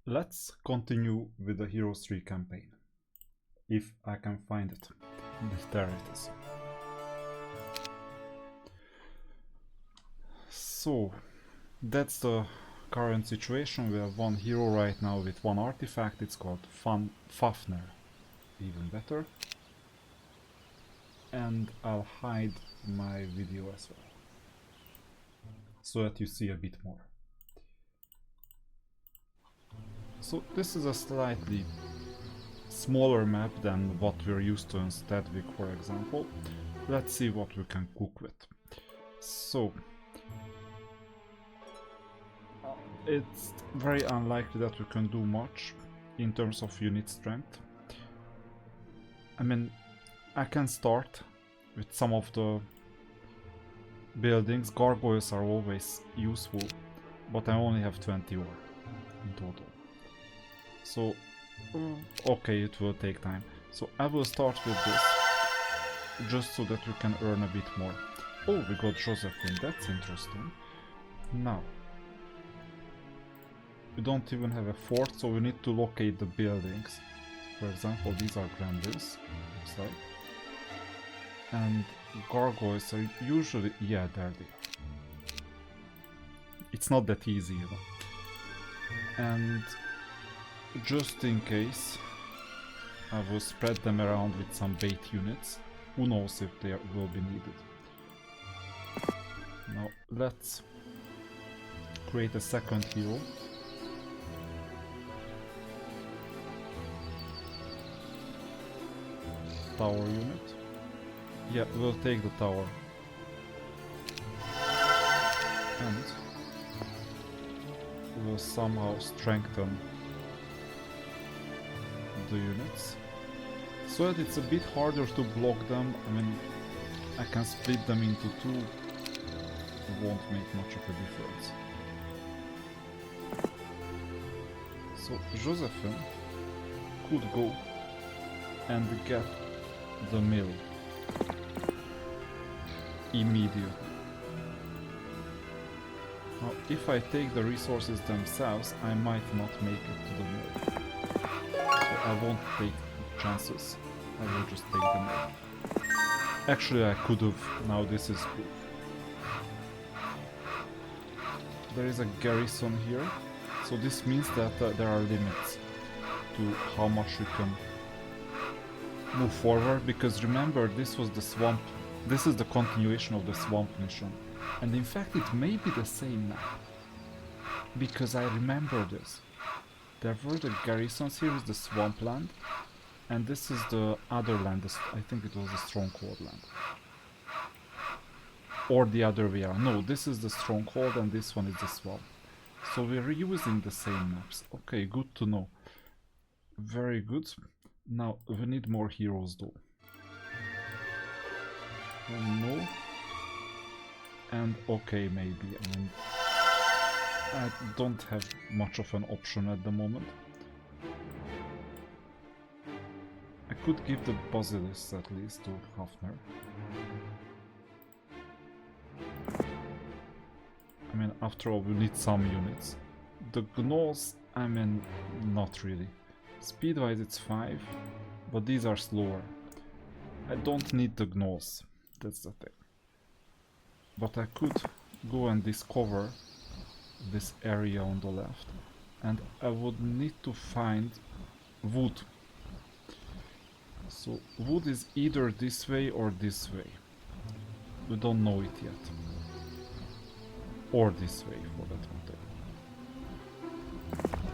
Let's continue with the Heroes 3 campaign. If I can find it. There it is. So, that's the current situation. We have one hero right now with one artifact. It's called Fafnir. Even better. And I'll hide my video as well, so that you see a bit more. So this is a slightly smaller map than what we're used to in Stadvik, for example. Let's see what we can cook with. So it's very unlikely that we can do much in terms of unit strength. I mean, I can start with some of the buildings. Gargoyles are always useful, but I only have 20 ore in total. So, okay, it will take time. So I will start with this, just so that we can earn a bit more. Oh, we got Josephine, that's interesting. Now, we don't even have a fort, so we need to locate the buildings. For example, these are gremlins, looks like. And gargoyles are usually... yeah, there they are. It's not that easy, you know. And just in case, I will spread them around with some bait units. Who knows if they will be needed. Now let's create a second hero. Tower unit. Yeah, we'll take the tower. And we'll somehow strengthen the units, so that it's a bit harder to block them. I mean, I can split them into two. It won't make much of a difference. So Josephine could go and get the mill immediately. Now, if I take the resources themselves, I might not make it to the mill. So I won't take chances. I will just take the mill. Actually, I could have. Now this is good. There is a garrison here, so this means that there are limits to how much we can move forward, because remember, this was the swamp. This is the continuation of the swamp mission, and in fact it may be the same map, because I remember this. There were the garrisons. Here is the swampland, and this is the other land. I think it was the stronghold land, or the other way around. No, this is the stronghold and this one is the swamp. So we're reusing the same maps. Okay, good to know. Very good. Now we need more heroes though. No. And okay, maybe. I mean, I don't have much of an option at the moment. I could give the Basilisk at least to Hafner. I mean, after all, we need some units. The Gnolls, I mean, not really. Speed-wise it's 5, but these are slower. I don't need the Gnolls, that's the thing. But I could go and discover this area on the left, and I would need to find wood. So wood is either this way or this way. We don't know it yet. Or this way, for that matter.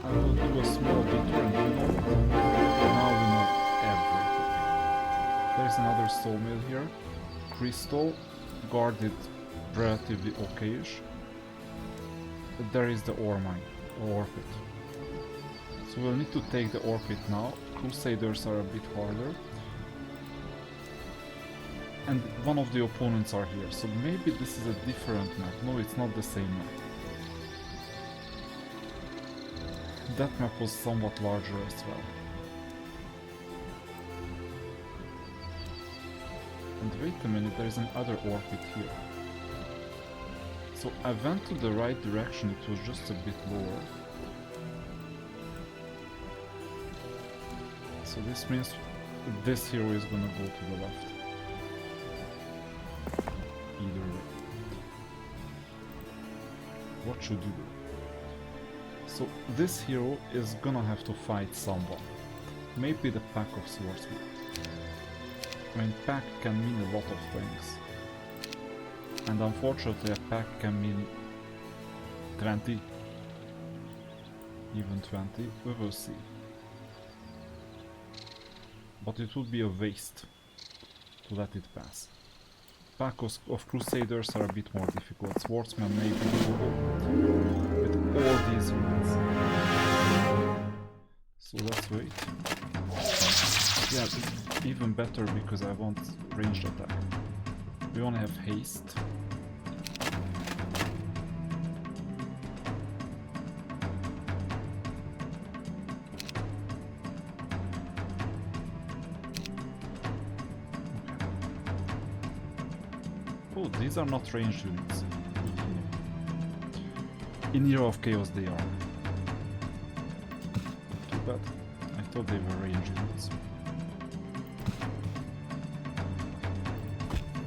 I will do a small detour and you know it. Now we know everything. There's another sawmill here. Crystal, guarded relatively okayish. There is the ore mine, ore pit. So we'll need to take the ore pit now. Crusaders are a bit harder. And one of the opponents are here, so maybe this is a different map. No, it's not the same map. That map was somewhat larger as well. And wait a minute, there is another ore pit here. So I went to the right direction, it was just a bit lower. So this means this hero is gonna go to the left. Either way. What should you do? So this hero is gonna have to fight someone. Maybe the Pack of Swordsmen. I mean, pack can mean a lot of things. And unfortunately a pack can mean 20. Even 20, we will see. But it would be a waste to let it pass. Pack of Crusaders are a bit more difficult. Swordsmen may be doable with all these units. So let's wait. Yeah, even better because I want ranged attack. We only have haste. Oh, these are not ranged units. In Hero of Chaos they are. Too bad. I thought they were ranged units.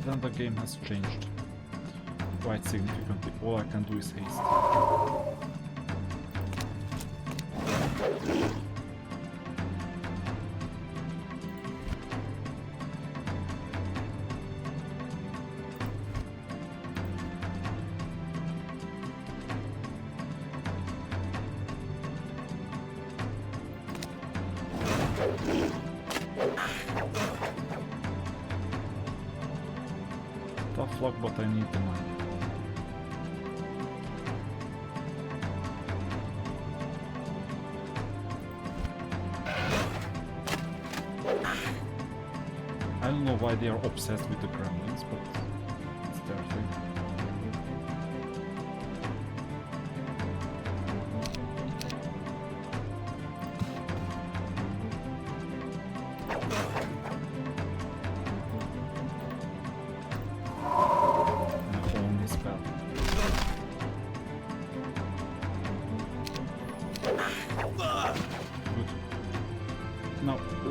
Then the game has changed quite significantly. All I can do is haste. Tough luck, but I need the money. I don't know why they are obsessed with the gremlins, but it's their thing.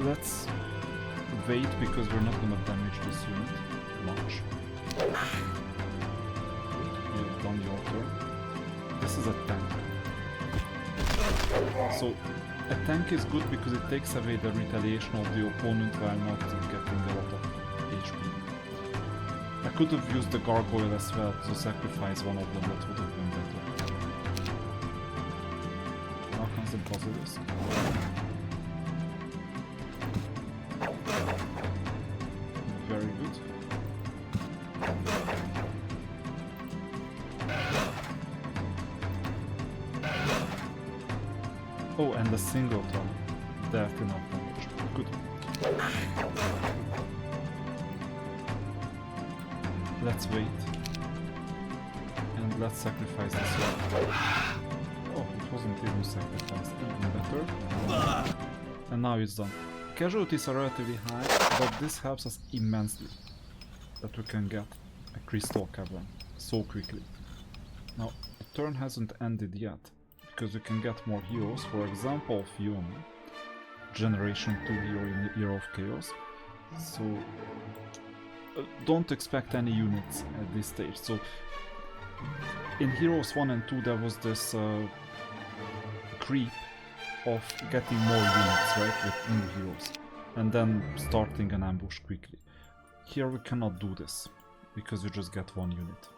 Let's wait because we're not gonna damage this unit much. You've done your turn. This is a tank. So a tank is good because it takes away the retaliation of the opponent while not getting a lot of HP. I could have used the gargoyle as well to sacrifice one of them, that would have been better. Now comes the basilisk. Very good. Oh, and the singleton. Death enough damage. Good. Let's wait. And let's sacrifice this one. Oh, it wasn't even sacrificed. Even better. And now it's done. Casualties are relatively high, but this helps us immensely that we can get a Crystal Cavern so quickly. Now, the turn hasn't ended yet, because we can get more heroes, for example Fiona, Generation 2 hero in the Hero of Chaos, so don't expect any units at this stage. So in Heroes 1 and 2 there was this creep of getting more units, right, with new heroes, and then starting an ambush quickly. Here we cannot do this, because you just get one unit.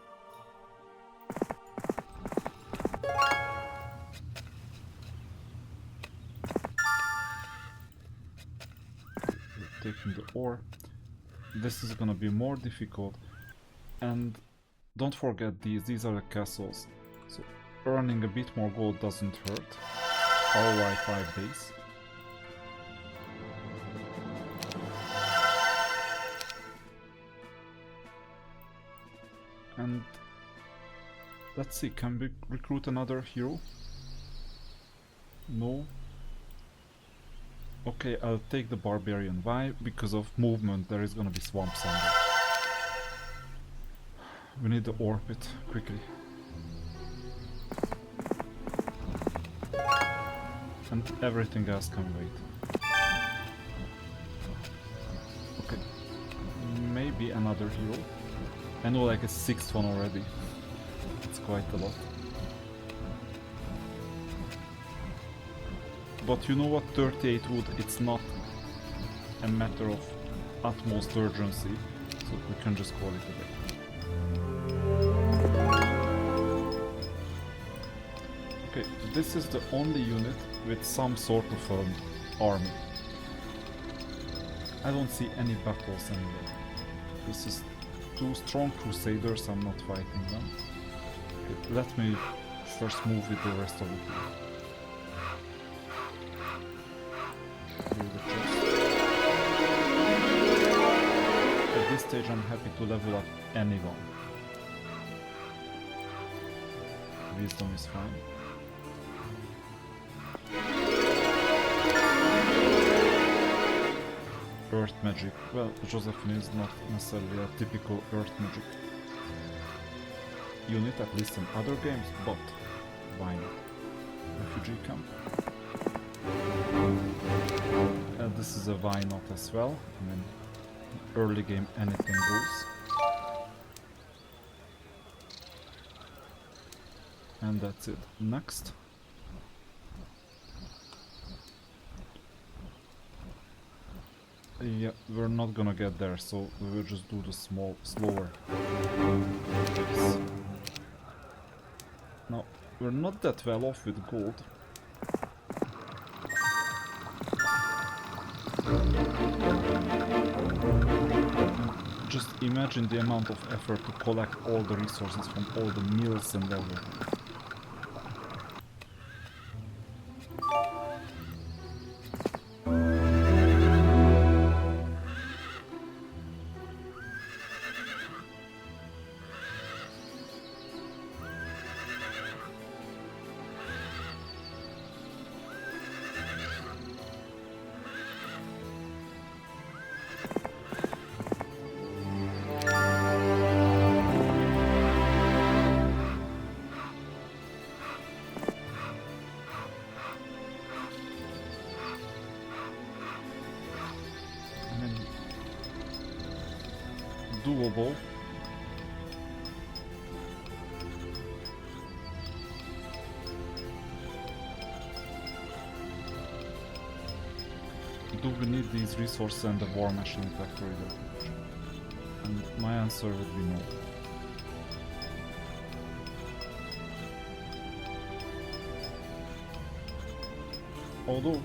We're taking the ore. This is gonna be more difficult, and don't forget these are the castles, so earning a bit more gold doesn't hurt. ROI 5 days. And let's see, can we recruit another hero? No. Okay, I'll take the barbarian. Why? Because of movement, there is gonna be swamp somewhere. We need the ore pit quickly. And everything else can wait. maybe another hero. I know like a 6th one already. It's quite a lot. But you know what, 38 wood, it's not a matter of utmost urgency, so we can just call it a day. Okay, this is the only unit with some sort of an army. I don't see any battles anywhere. This is 2 strong crusaders, I'm not fighting them. Okay, let me first move with the rest of the team. At this stage I'm happy to level up anyone. Wisdom is fine. Earth magic. Well, Josephine is not necessarily a typical earth magic unit, at least in other games, but why not? Refugee camp. This is a why not as well. I mean, early game anything goes. And that's it. Next. Yeah, we're not gonna get there, so we will just do the slower pace. Now, we're not that well off with gold. Just imagine the amount of effort to collect all the resources from all the mills and everything. Doable. Do we need these resources and the war machine factory that much? And my answer would be no. Although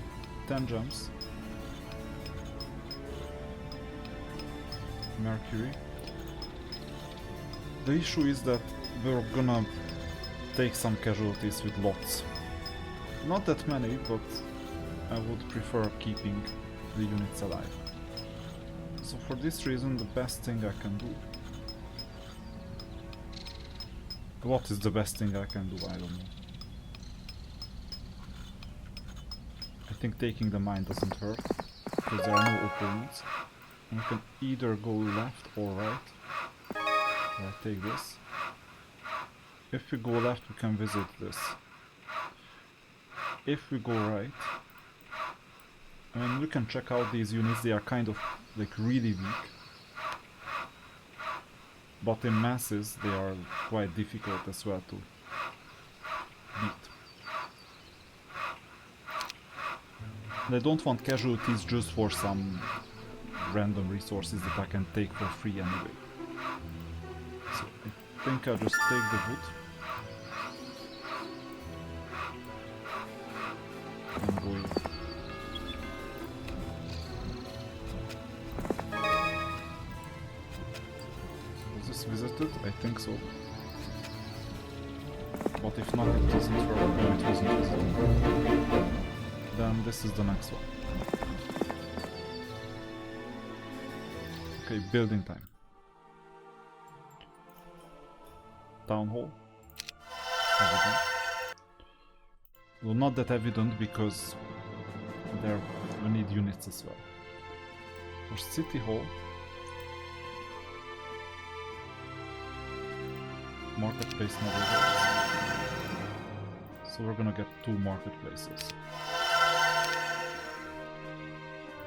10 gems. Mercury. The issue is that we're gonna take some casualties with lots. Not that many, but I would prefer keeping the units alive. So for this reason, the best thing I can do... What is the best thing I can do? I don't know. I think taking the mine doesn't hurt, because there are no opponents. We can either go left or right. I'll take this. If we go left, we can visit this. If we go right, I mean, we can check out these units. They are kind of like really weak, but in masses they are quite difficult as well to beat. And I don't want casualties just for some random resources that I can take for free anyway. So I think I'll just take the wood and go in. Was this visited? I think so. But if not, it doesn't work. No, it wasn't visited. Then this is the next one. Okay, building time. Town hall. Evident. Well, not that evident because there we need units as well. For city hall, marketplace never works. So we're gonna get 2 marketplaces.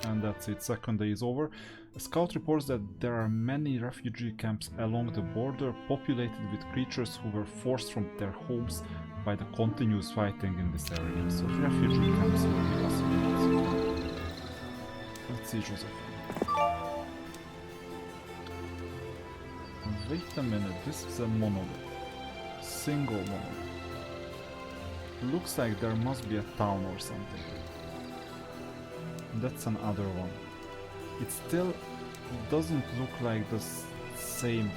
And that's it, second day is over. A scout reports that there are many refugee camps along the border populated with creatures who were forced from their homes by the continuous fighting in this area. So refugee camps will be us. Let's see, Joseph. Wait a minute, this is a monolith. Single monolith. Looks like there must be a town or something. That's another one. It still doesn't look like the same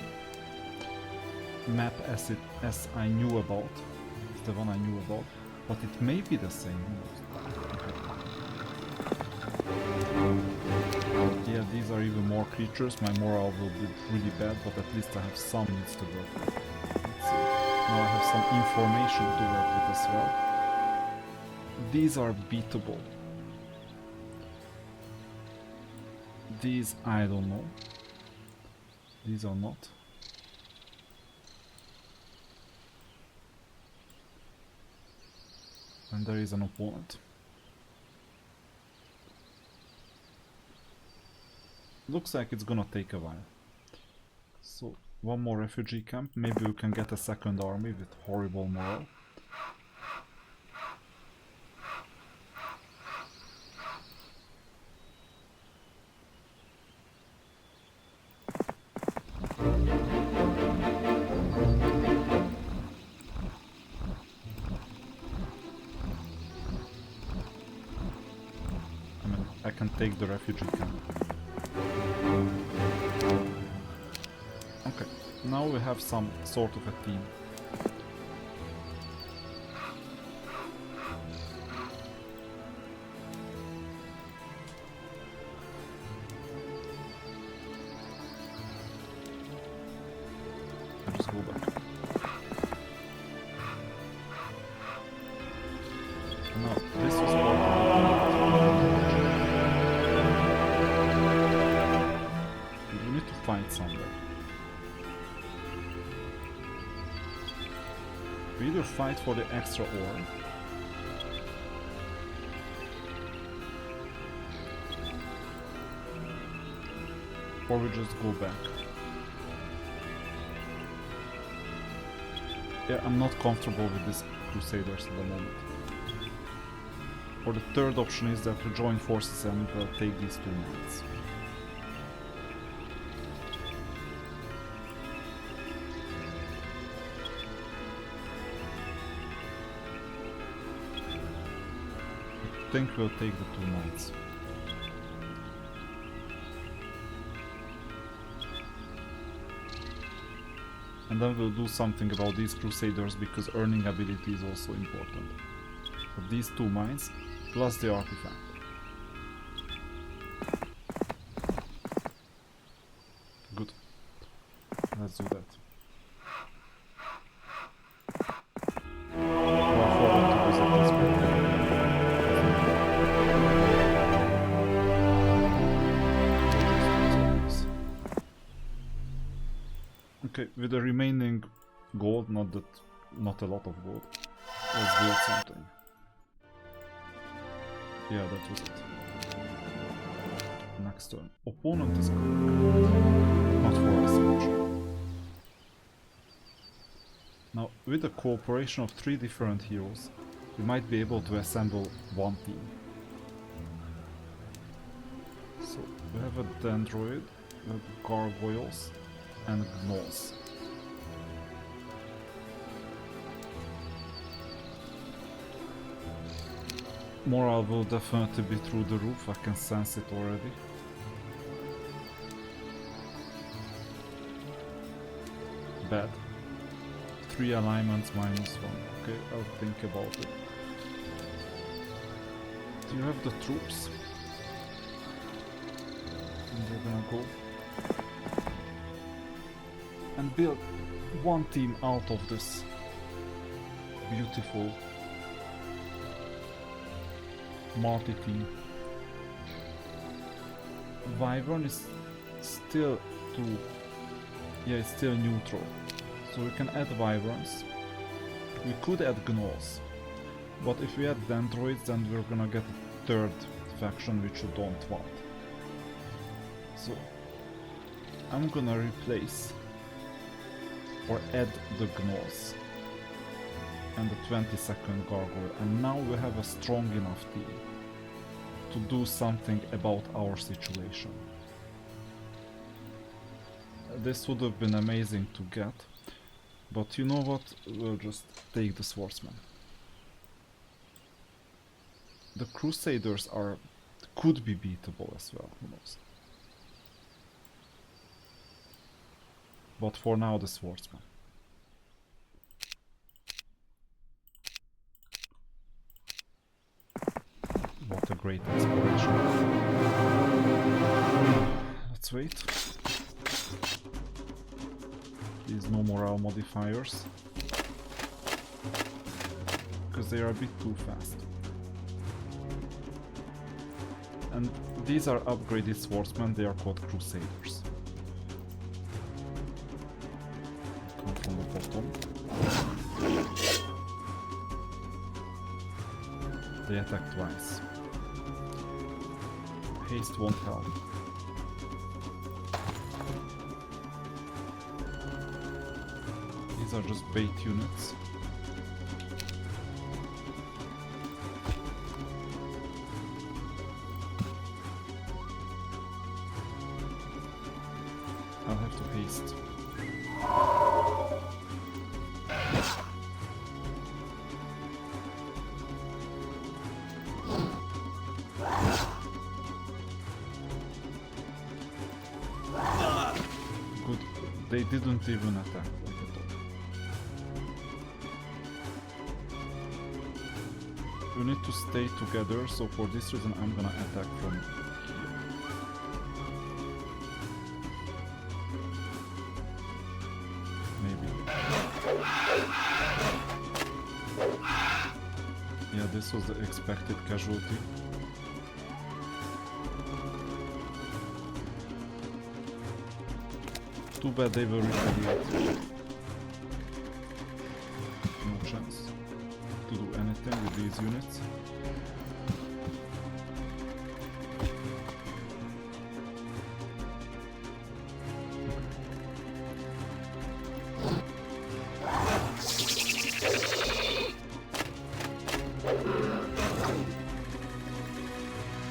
map as I knew about. It's the one I knew about, but it may be the same. Yeah, these are even more creatures. My morale will be really bad, but at least I have some needs to work with. Let's see. Now I have some information to work with as well. These are beatable. These, I don't know. These are not. And there is an opponent. Looks like it's gonna take a while. So, one more refugee camp. Maybe we can get a second army with horrible morale. I can take the refugee camp. Okay, now we have some sort of a team. I'll just go back. No, this was we need to find somewhere. We either fight for the extra ore, or we just go back. Yeah, I'm not comfortable with these Crusaders at the moment. Or the third option is that we join forces and take these two knights. I think we'll take the two knights. And then we'll do something about these Crusaders, because earning ability is also important. But these two mines, plus the artifact. Good. Let's do that. Okay, with the remaining gold, not a lot of gold, let's build something. Yeah, that was it. Next turn. Opponent is not for us much. Now, with the cooperation of 3 different heroes, we might be able to assemble one team. So, we have a Dendroid, we have Gargoyles, and Gnolls. Morale will definitely be through the roof, I can sense it already. Bad. 3 alignments minus 1. Okay, I'll think about it. Do you have the troops? And we're gonna go and build one team out of this beautiful multi-team. Wyvern is still too... yeah, it's still neutral. So we can add Wyverns. We could add Gnolls. But if we add Dendroids, then we're gonna get a third faction which you don't want. So I'm gonna replace or add the Gnolls and the 22nd Gargoyle, and now we have a strong enough team to do something about our situation. This would have been amazing to get, but you know what, we'll just take the Swordsman. The Crusaders could be beatable as well, who knows. But for now, the Swordsman. What a great exploration. Let's wait. These no morale modifiers, because they are a bit too fast. And these are upgraded swordsmen, they are called Crusaders. Come from the bottom. They attack twice. Haste won't help. These are just bait units. I'll have to haste. Good. They didn't even attack like at all. You need to stay together, so for this reason I'm gonna attack from here. Maybe. Yeah, this was the expected casualty. Too bad they will retaliate. No chance to do anything with these units.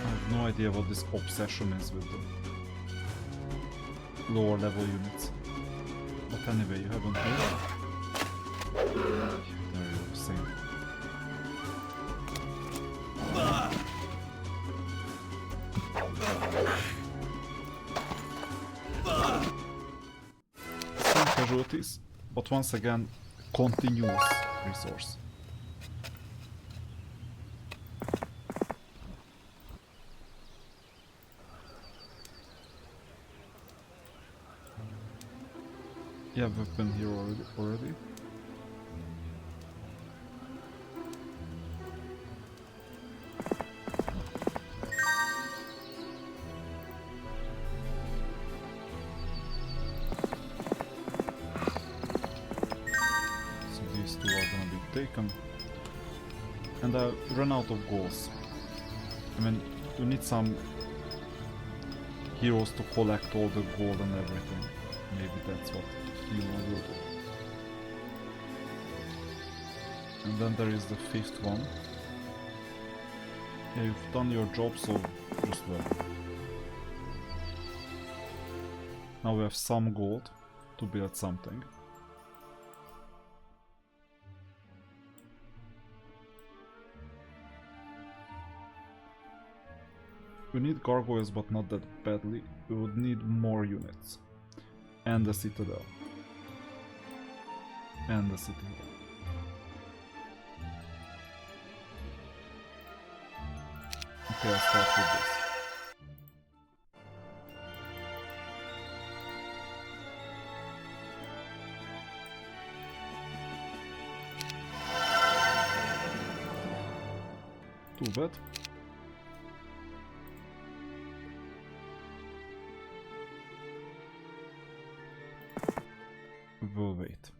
I have no idea what this obsession is with them. Lower level units. But anyway, you haven't heard. There you go, same. Some casualties, but once again, continuous resource. Yeah, we've been here already. So these two are gonna be taken. And I run out of goals. I mean, you need some heroes to collect all the gold and everything. Maybe that's what you will do. And then there is the fifth one. Yeah, you've done your job, so just well. Now we have some gold to build something. We need gargoyles, but not that badly. We would need more units. And the citadel. And the city hall. Okay, I'll start with this. Too bad. We'll wait.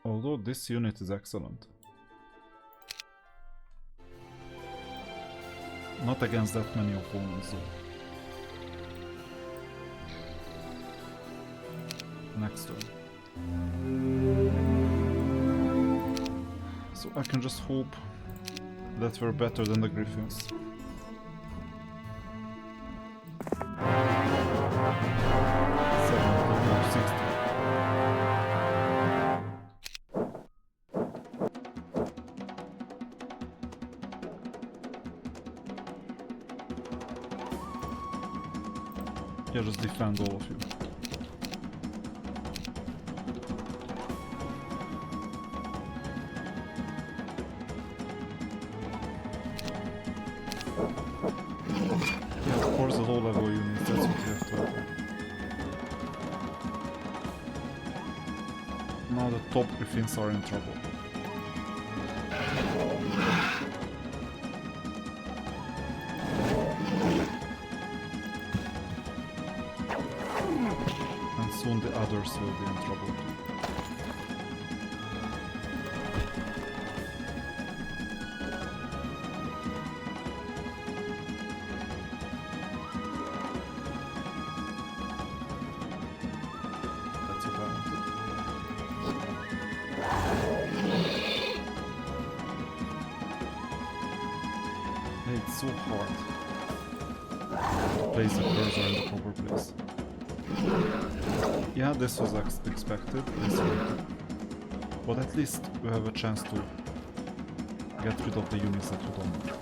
Although this unit is excellent. Not against that many opponents though. Next turn. So I can just hope that we're better than the Griffins. Yeah, just defend all of you. Yeah, of course the low level units, that's what you have to have. Now the top Griffins are in trouble. And soon the others will be in trouble too. That's what I wanted. It's so hard to place the cursor in the proper place. Yeah, this was expected, but at least we have a chance to get rid of the units that we don't need.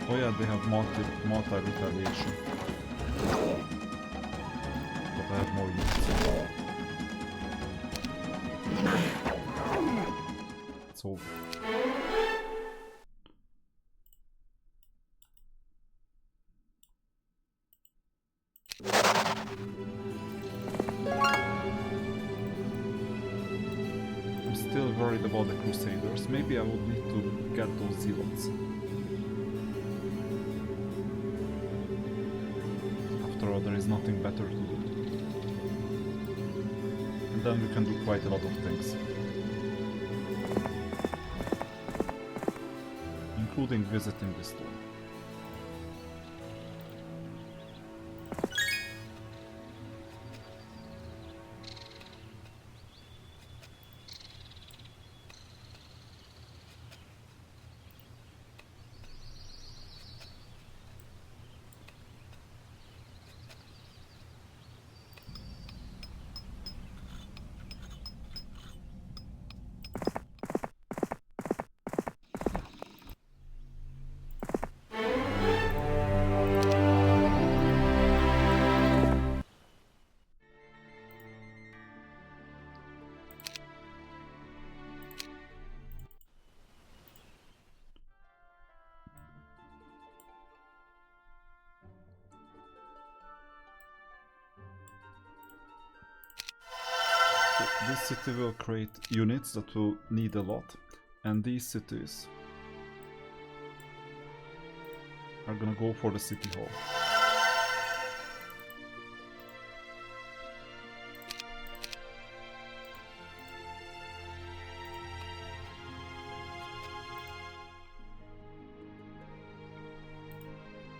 Oh yeah, they have multi-retaliation. But I have more units. It's over. I'm still worried about the Crusaders. Maybe I would need to get those Zealots. After all, there is nothing better to do. And then we can do quite a lot of things. Including visiting this store. This city will create units that will need a lot, and these cities are gonna go for the city hall.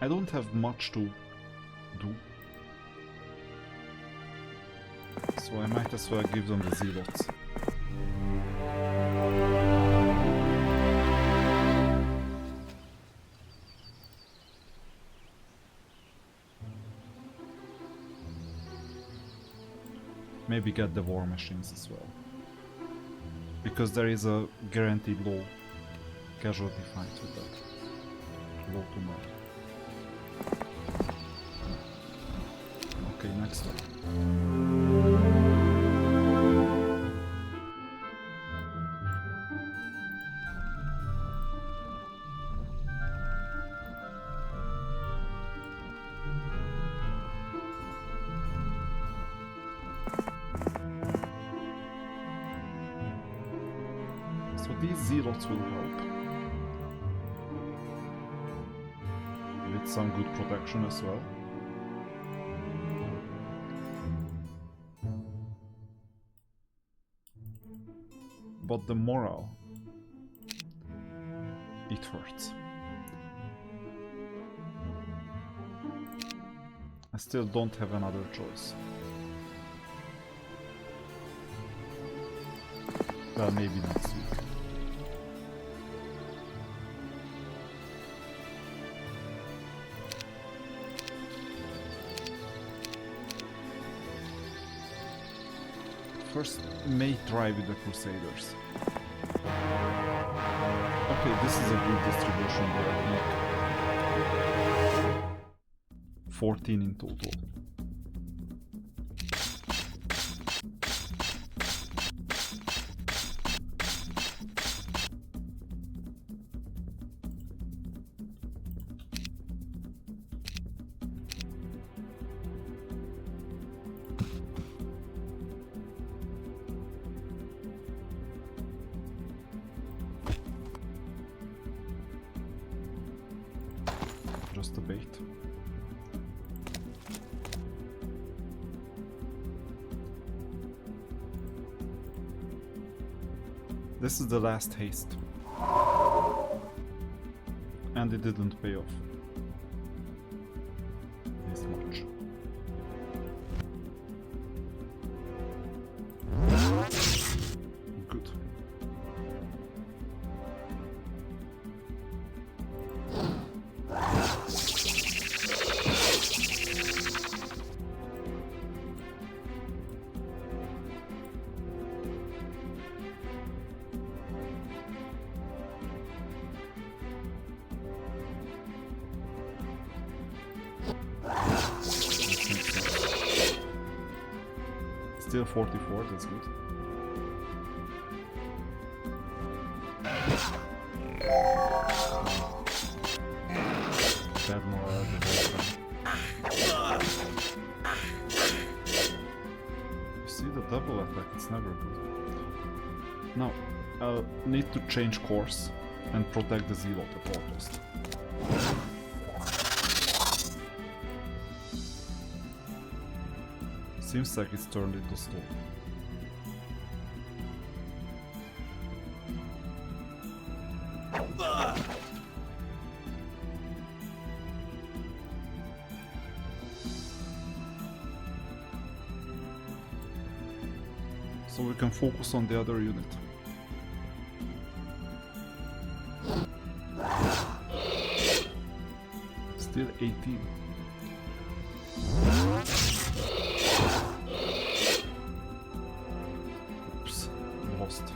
I don't have much to do, so I might as well give them the Zealots. Maybe get the war machines as well, because there is a guaranteed low casualty fight with that. Low to no. Okay, next up. So these Zealots will help. get some good protection as well. But the morale, it hurts. I still don't have another choice. Well, maybe next week. First, may try with the Crusaders. Okay, this is a good distribution there, I think. 14 in total. Just a bait. This is the last haste. And it didn't pay off. This much. Good. Still 44, that's good. Bad morale the whole time. You see the double attack, it's never good. Now, I'll need to change course and protect the Zealot at all cost. Seems like it's turned into stone. So we can focus on the other unit. Still 18. Oops, lost.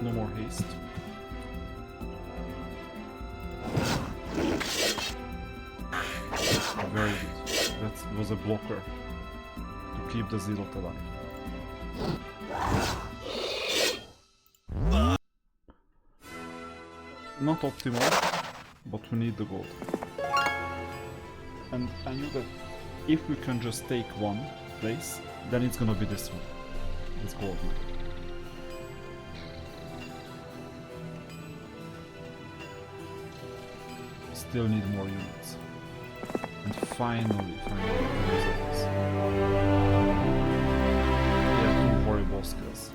No more haste. Very good. That was a blocker to keep the Zealot alive. Not optimal, but we need the gold. And I knew that if we can just take one place, then it's gonna be this one. It's gold now. Still need more units. And finally, results. Yeah, 2 horrible skills.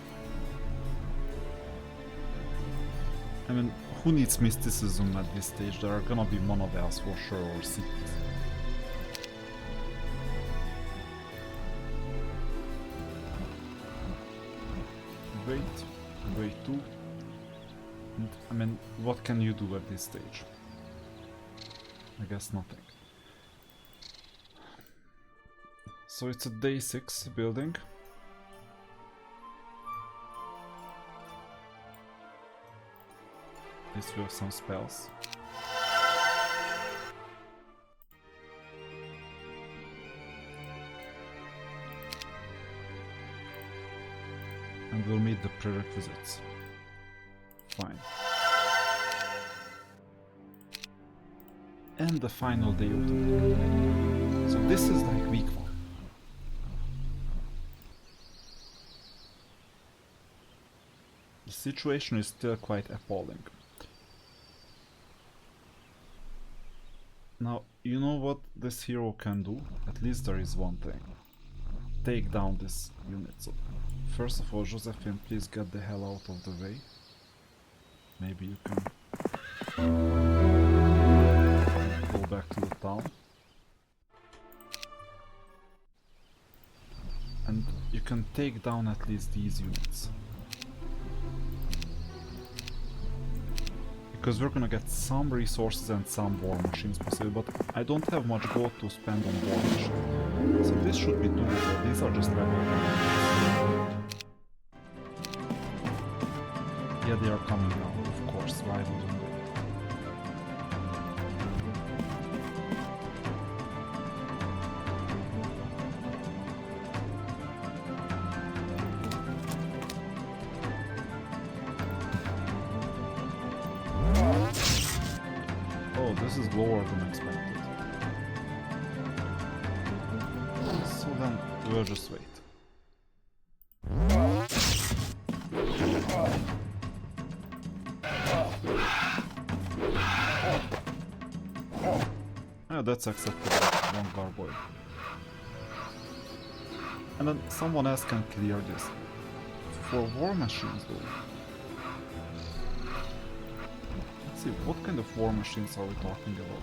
I mean, who needs mysticism at this stage? There are gonna be monovales for sure, or cities. Wait 2. And, I mean, what can you do at this stage? I guess nothing. So it's a day 6 building. At least we have some spells. And we'll meet the prerequisites. Fine. And the final day of the week. So this is like week 1. situation is still quite appalling. Now, you know what this hero can do? At least there is one thing. Take down this unit. So, first of all, Josephine, please get the hell out of the way. Maybe you can go back to the town. And you can take down at least these units. Because we're gonna get some resources and some war machines possibly, but I don't have much gold to spend on war machines. So this should be doable. These are just level 1. Yeah, they are coming now, of course. Why wouldn't they? This is lower than expected. So then we'll just wait. Yeah, that's acceptable. One gargoyle. And then someone else can clear this. For war machines though. What kind of war machines are we talking about?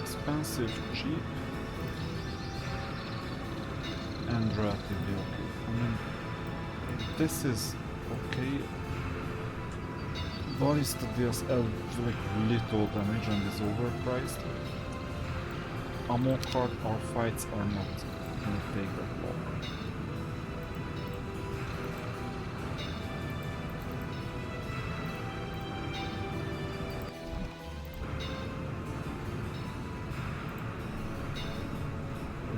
Expensive, cheap, and relatively okay. I mean, this is okay. Ballista deals like little damage and is overpriced. Ammo card, our fights are not gonna take that long.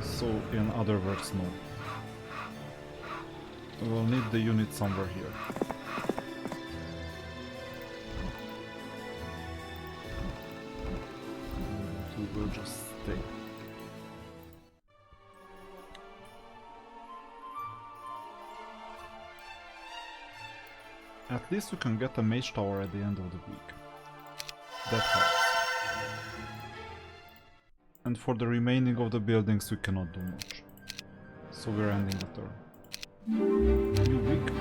So, in other words, no. We'll need the unit somewhere here. And we'll just stay. At least we can get a mage tower at the end of the week. That helps. And for the remaining of the buildings we cannot do much. So we're ending the turn. New week.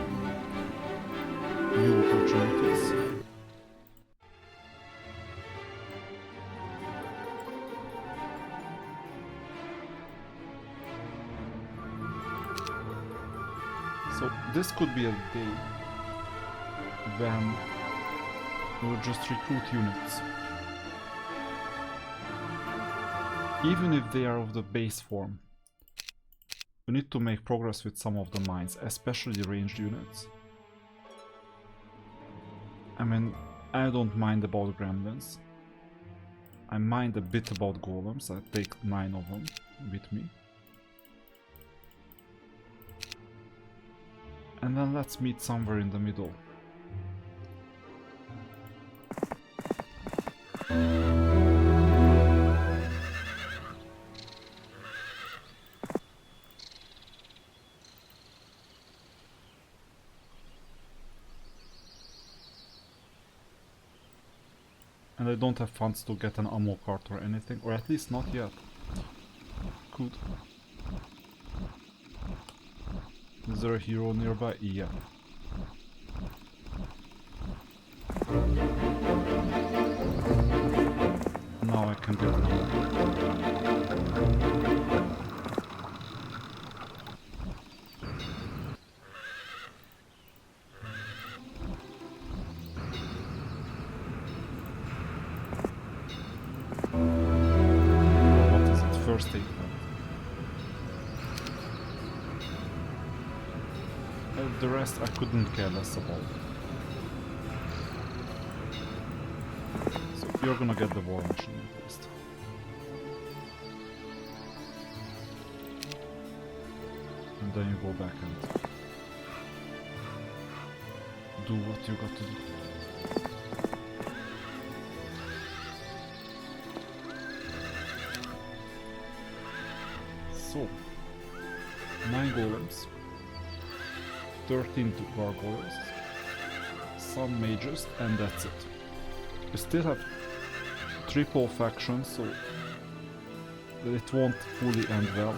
New opportunities. So this could be a day when we'll just recruit units. Even if they are of the base form, we need to make progress with some of the mines, especially ranged units. I mean, I don't mind about gremlins. I mind a bit about golems. I take 9 of them with me. And then let's meet somewhere in the middle. And I don't have funds to get an ammo cart or anything, or at least not yet. Good. Is there a hero nearby? Yeah. Now I can get an ammo. First aid point. The rest I couldn't care less about. So you're gonna get the war machine at least. And then you go back and do what you got to do. golems, 13 gargoyles, some mages, and that's it. We still have triple factions, so it won't fully end well.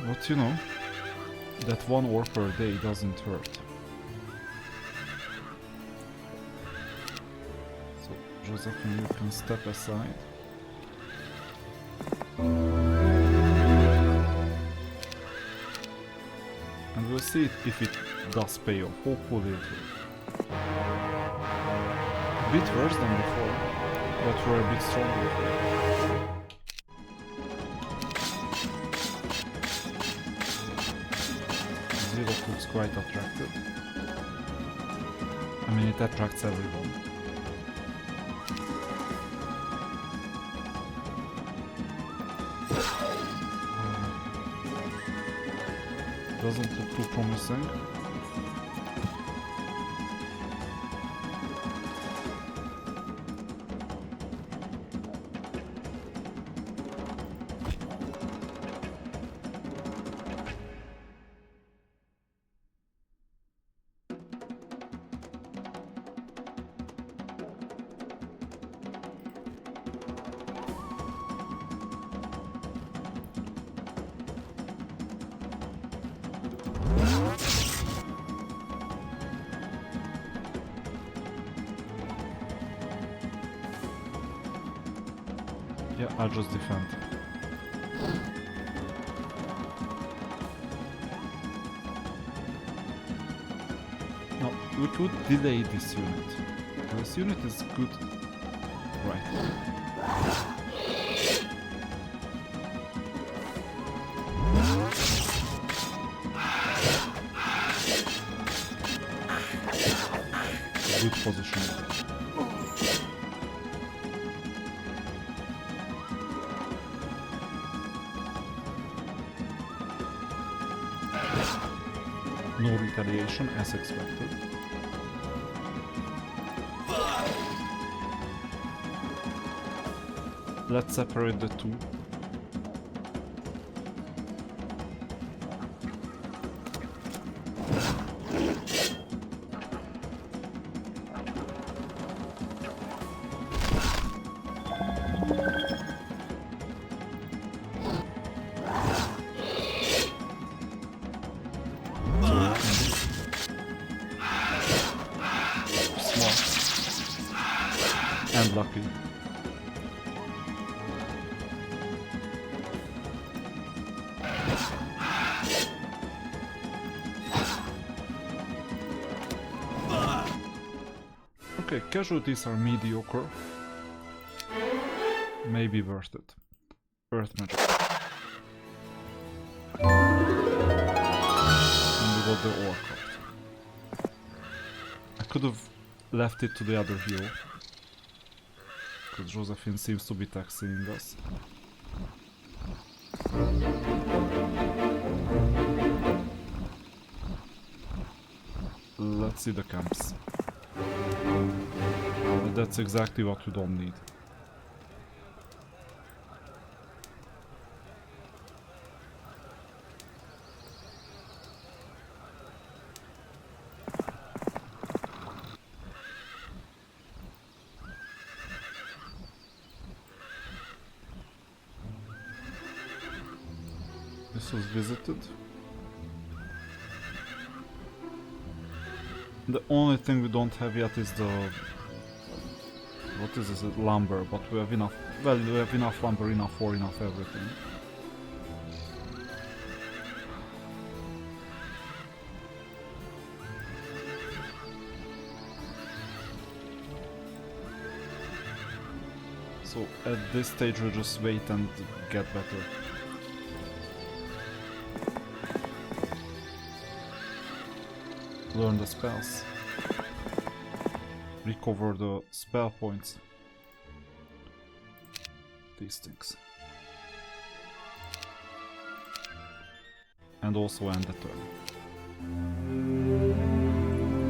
But you know, that one ore per day doesn't hurt. So, Josephine, you can step aside. And we'll see if it does pay off. Hopefully it will. A bit worse than before, but we're a bit stronger. Zilot looks quite attractive. I mean, it attracts everyone. Doesn't look too promising. Yeah, I'll just defend. No, we could delay this unit. This unit is good. Right. Good position. No retaliation as expected. Let's separate the two. And lucky. Okay, casualties are mediocre. Maybe worth it. Earth magic. And we got the ore card. I could have left it to the other hero. Because Josephine seems to be taxiing us. Let's see the camps. That's exactly what we don't need. This was visited. The only thing we don't have yet is the... what is this? Lumber, but we have enough... well, we have enough lumber, enough ore, enough everything. So at this stage we'll just wait and get better. Learn the spells. Recover the spell points. These things. And also end the turn.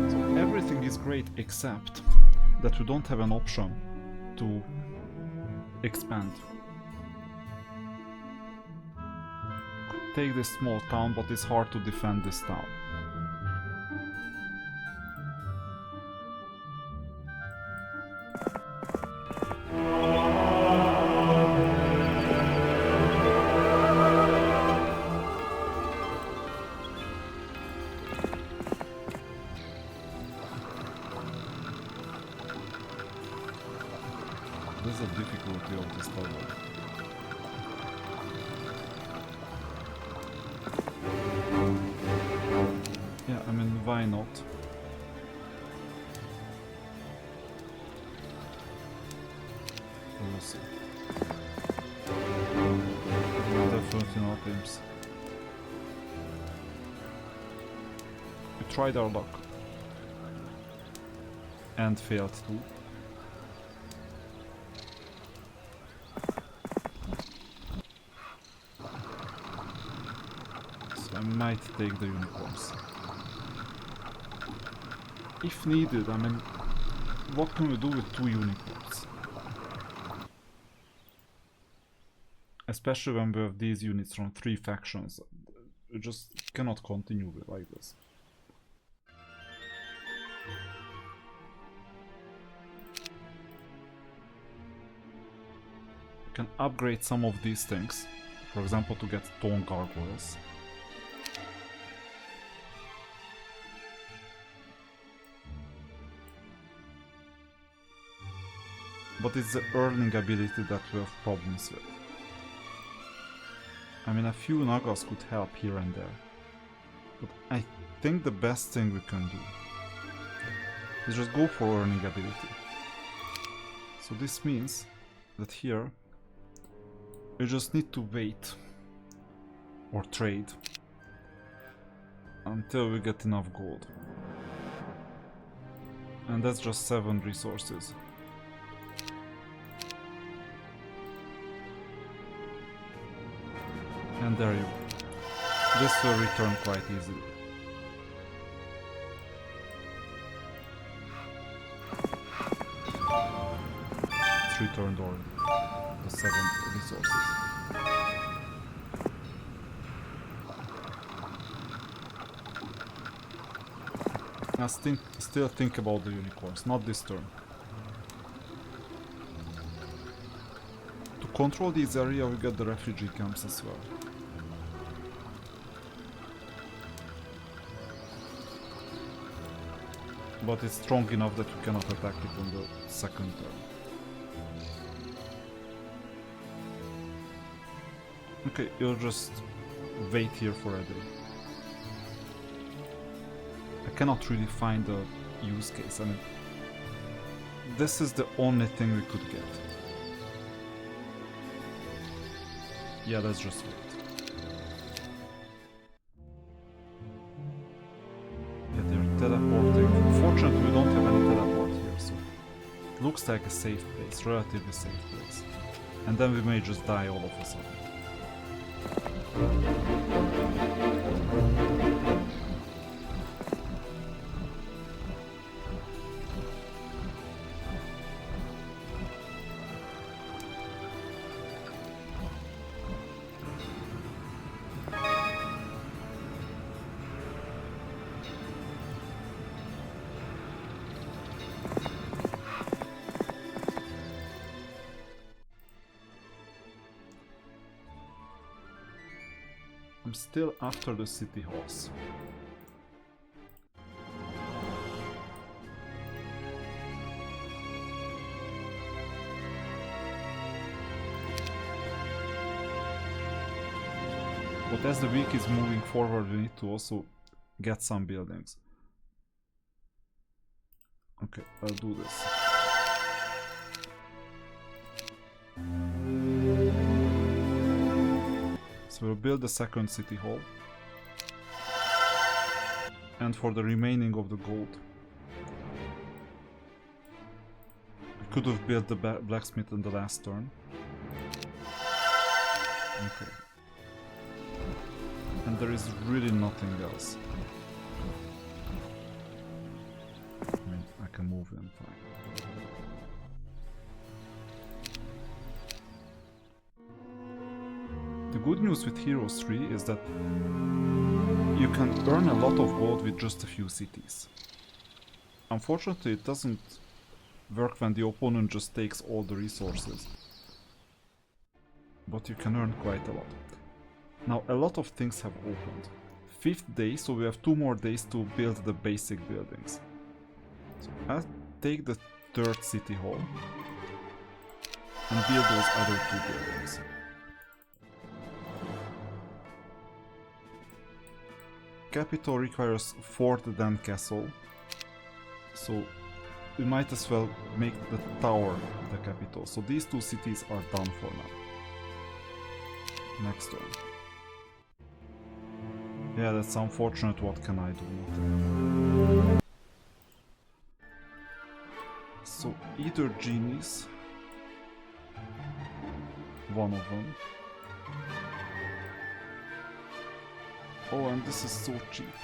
So everything is great except that we don't have an option to expand. take this small town, but it's hard to defend this town. This is the difficulty of this level. Yeah, I mean, why not? We'll see. Definitely not imps. We tried our luck. And failed too. So I might take the unicorns. If needed, I mean, what can we do with 2 unicorns? Especially when we have these units from 3 factions. We just cannot continue with like this. We can upgrade some of these things. For example, to get stone gargoyles. But it's the earning ability that we have problems with. I mean, a few Nagas could help here and there. But I think the best thing we can do is just go for earning ability. So this means that here we just need to wait or trade until we get enough gold. And that's just 7 resources. And there you go. This will return quite easily. It's returned already. The 7 resources. Now still think about the unicorns, not this turn. To control this area we get the refugee camps as well. But it's strong enough that you cannot attack it on the second turn. Okay, you'll just wait here for a day. I cannot really find a use case. I mean, this is the only thing we could get. Yeah, let's just wait. Yeah, they're teleporting. Fortunately, we don't have any teleport here, so it looks like a safe place, relatively safe place. And then we may just die all of a sudden. I'm still after the city halls. But as the week is moving forward, we need to also get some buildings. Okay, I'll do this. So we'll build the second city hall. And for the remaining of the gold, we could have built the blacksmith in the last turn. Okay. And there is really nothing else. I mean, I can move them fine. The good news with Heroes 3 is that you can earn a lot of gold with just a few cities. Unfortunately, it doesn't work when the opponent just takes all the resources. But you can earn quite a lot. Now, a lot of things have opened. 5th day, so we have 2 more days to build the basic buildings. So I'll take the 3rd city hall and build those other 2 buildings. Capital requires fort then castle, so we might as well make the tower the capital. So these 2 cities are done for now. Next turn. Yeah, that's unfortunate. What can I do? Nothing. So either genies, one of them. Oh, and this is so cheap.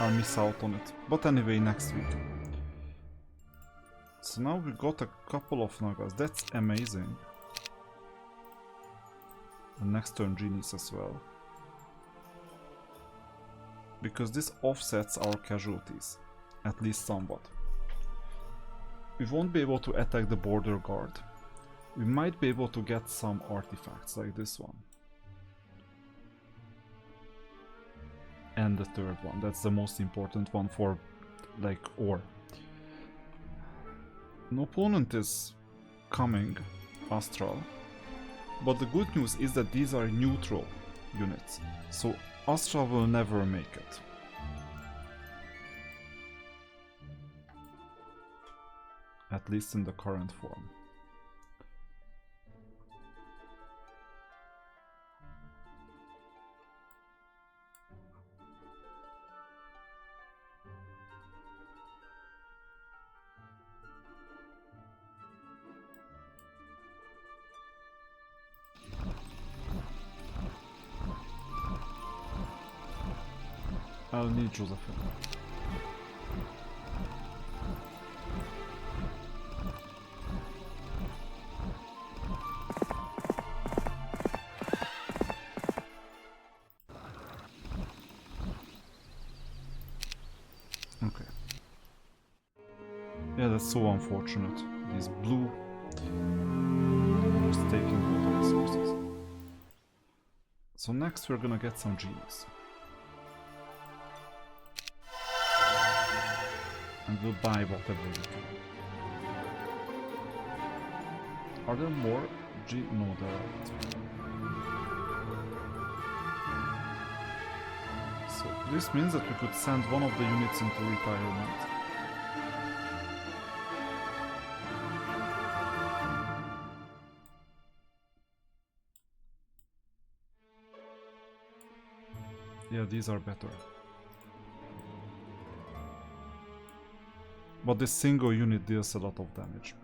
I'll miss out on it. But anyway, next week. So now we got a couple of Nagas. That's amazing. And next turn genies as well. Because this offsets our casualties. At least somewhat. We won't be able to attack the border guard. We might be able to get some artifacts like this one. And the 3rd one, that's the most important one for like ore. An opponent is coming, Astral, but the good news is that these are neutral units, so Astral will never make it. At least in the current form. I'll need Josephine. Okay. Yeah, that's so unfortunate. This blue is taking all the resources. So next we're gonna get some genies. And we'll buy whatever we can. Are there more no, there aren't. So this means that we could send one of the units into retirement. Yeah, these are better. But this single unit deals a lot of damage.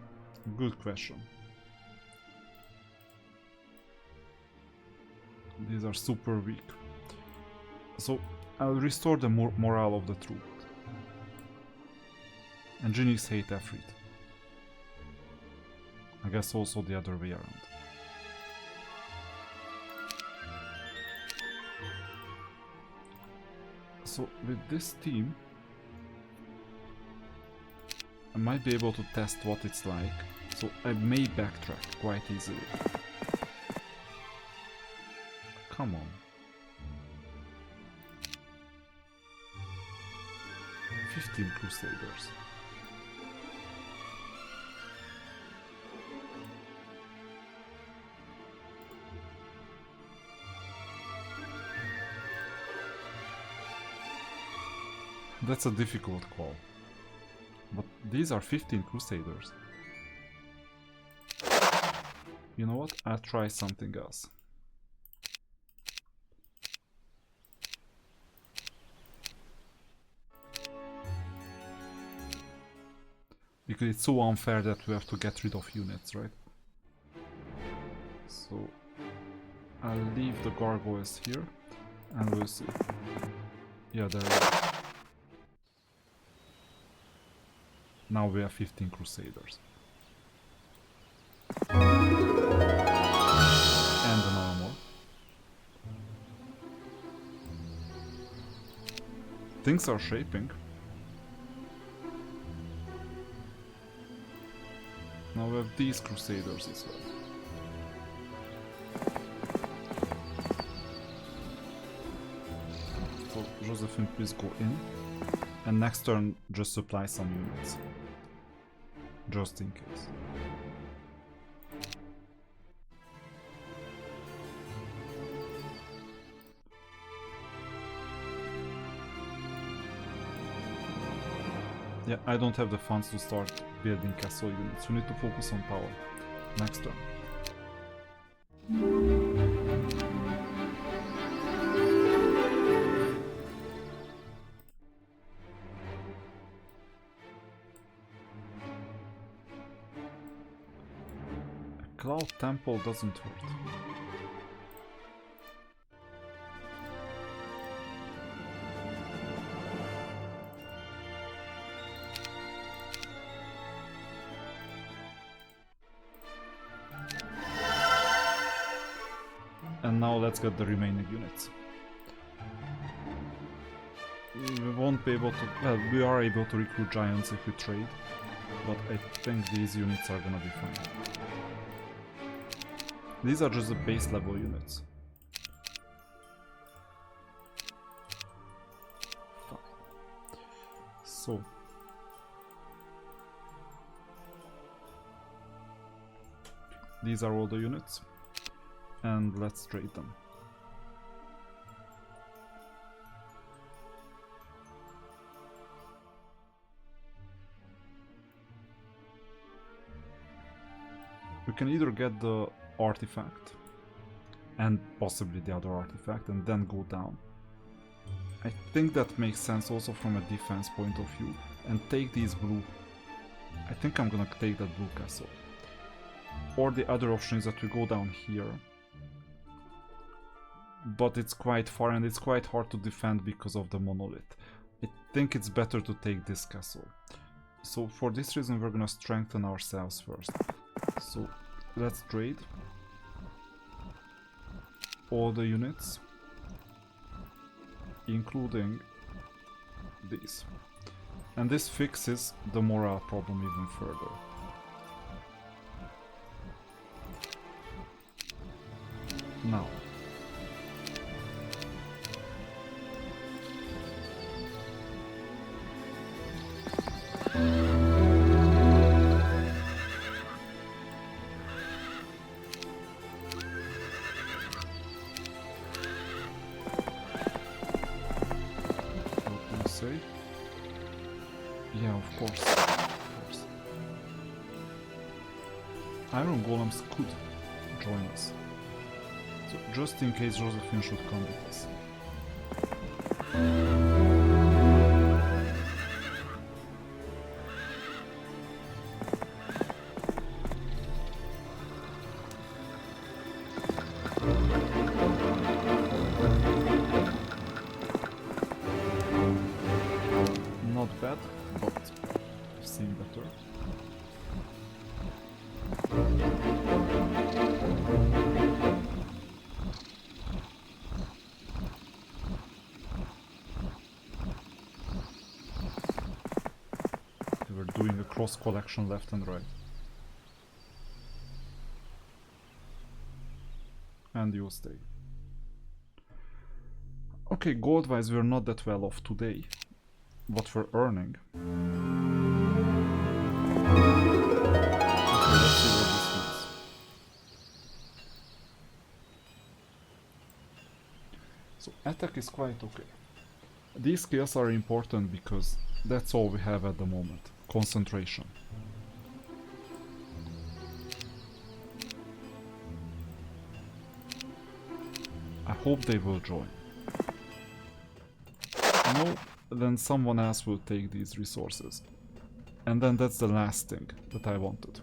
Good question. These are super weak. So I'll restore the morale of the troops. And genies hate Efreet. I guess also the other way around. So with this team, I might be able to test what it's like, so I may backtrack quite easily. Come on. 15 Crusaders. That's a difficult call. But these are 15 Crusaders. You know what? I'll try something else. Because it's so unfair that we have to get rid of units, right? So I'll leave the gargoyles here and we'll see. Yeah, there we go. Now we have 15 Crusaders. Things are shaping. Now we have these Crusaders as well. So Josephine, please go in. And next turn, just supply some units. Just in case. Yeah, I don't have the funds to start building castle units. We need to focus on power. Next turn. A Cloud Temple doesn't hurt. And now let's get the remaining units. We won't be able to... well, we are able to recruit giants if we trade, but I think these units are gonna be fine. These are just the base level units. Fine. So... these are all the units. And let's trade them. We can either get the artifact and possibly the other artifact and then go down. I think that makes sense also from a defense point of view, and take these blue. I think I'm gonna take that blue castle. Or the other option is that we go down here. But it's quite far and it's quite hard to defend because of the monolith. I think it's better to take this castle. So for this reason we're gonna strengthen ourselves first. So let's trade all the units, including these. And this fixes the morale problem even further. Now, yeah, of course. Iron Golems could join us. So just in case Josephine should come with us. Not bad, but I've seen better. They were doing a cross collection left and right. And you stay. Okay, gold-wise we're not that well off today. What we're earning. Okay, let's see what this means. So attack is quite okay. These skills are important because that's all we have at the moment. Concentration. I hope they will join. No, then someone else will take these resources. And then that's the last thing that I wanted.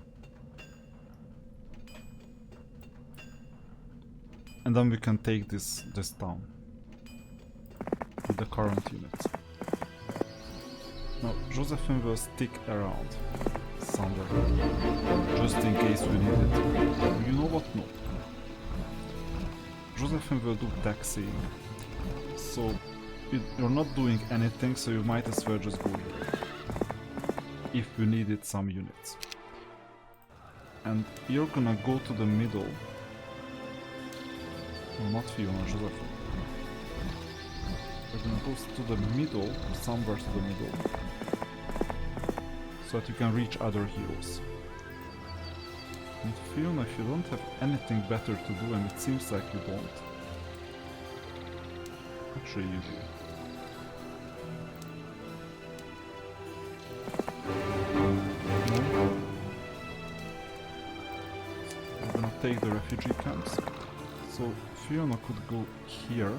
And then we can take this town with the current units. Now, Josephine will stick around somewhere, just in case we need it. You know what? No. Josephine will do taxing, so you're not doing anything, so you might as well just go here. If you needed some units. And you're gonna go to the middle. No, not Fiona, Joseph. We're gonna go to the middle, somewhere to the middle. So that you can reach other heroes. And Fiona, if you don't have anything better to do, and it seems like you don't. Actually, you do. No. We're gonna take the refugee camps. So Fiona could go here,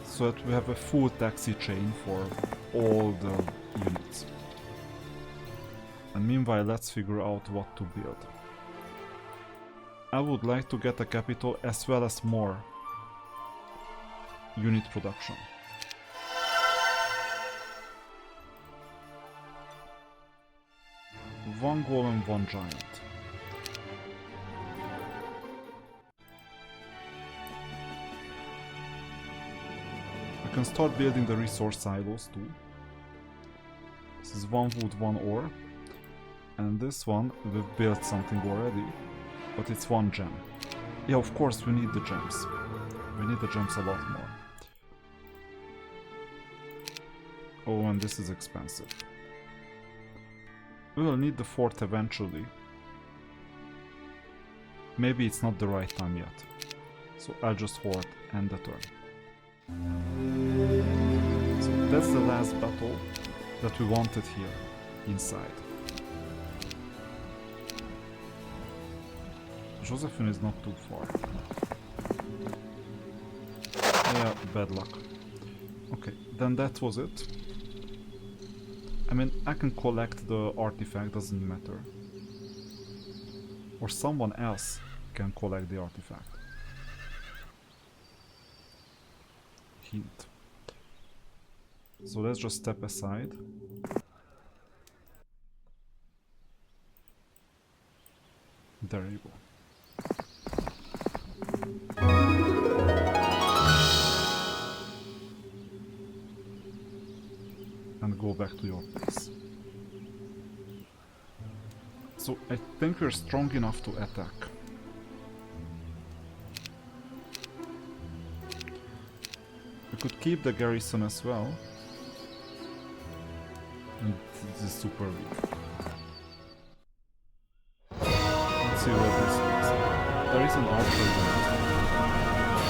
so that we have a full taxi chain for all the units. And meanwhile, let's figure out what to build. I would like to get a capital as well as more unit production. One golem, one giant. I can start building the resource silos too. This is one wood, one ore. And this one, we've built something already, but it's one gem. Yeah, of course we need the gems. We need the gems a lot more. Oh, and this is expensive. We will need the fort eventually. Maybe it's not the right time yet. So I'll just hoard and the turn. So that's the last battle that we wanted here, inside. Josephine is not too far. Yeah, bad luck. Okay, then that was it. I mean, I can collect the artifact, doesn't matter. Or someone else can collect the artifact. Hint. So let's just step aside. There you go. And go back to your place. So I think we're strong enough to attack. We could keep the garrison as well. And this is super weak. Let's see what this is. There is an archer unit,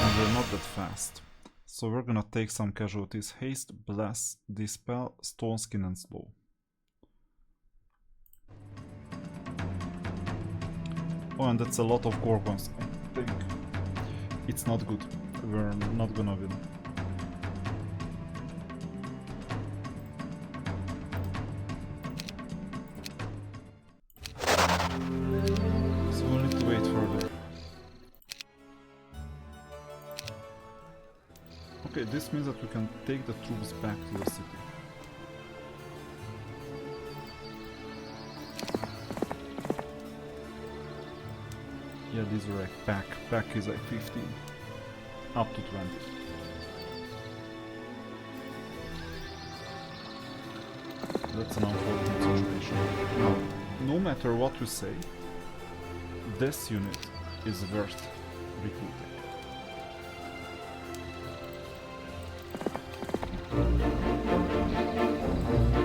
and we're not that fast. So we're gonna take some casualties. Haste, Bless, Dispel, Stone Skin and Slow. Oh, and that's a lot of Gorgons, I think. It's not good. We're not gonna win. So we'll need to wait further. Okay, this means that we can take the troops back to the city. Yeah, these are like pack. Pack is like 15. Up to 20. That's an unfortunate situation. Now, no matter what we say, this unit is worth recruiting.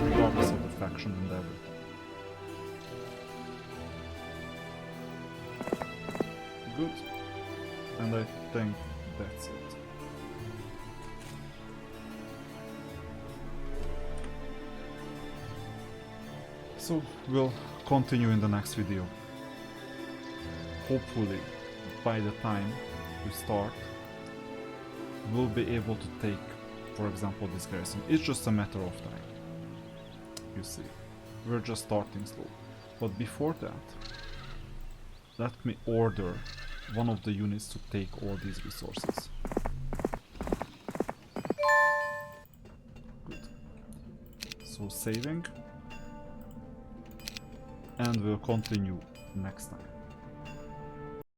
Regardless of the faction and everything. Good. And I think that's it. So we'll continue in the next video. Hopefully, by the time we start, we'll be able to take, for example, this garrison. It's just a matter of time. You see, we're just starting slow. But before that, let me order one of the units to take all these resources. Good. So saving. And we'll continue next time.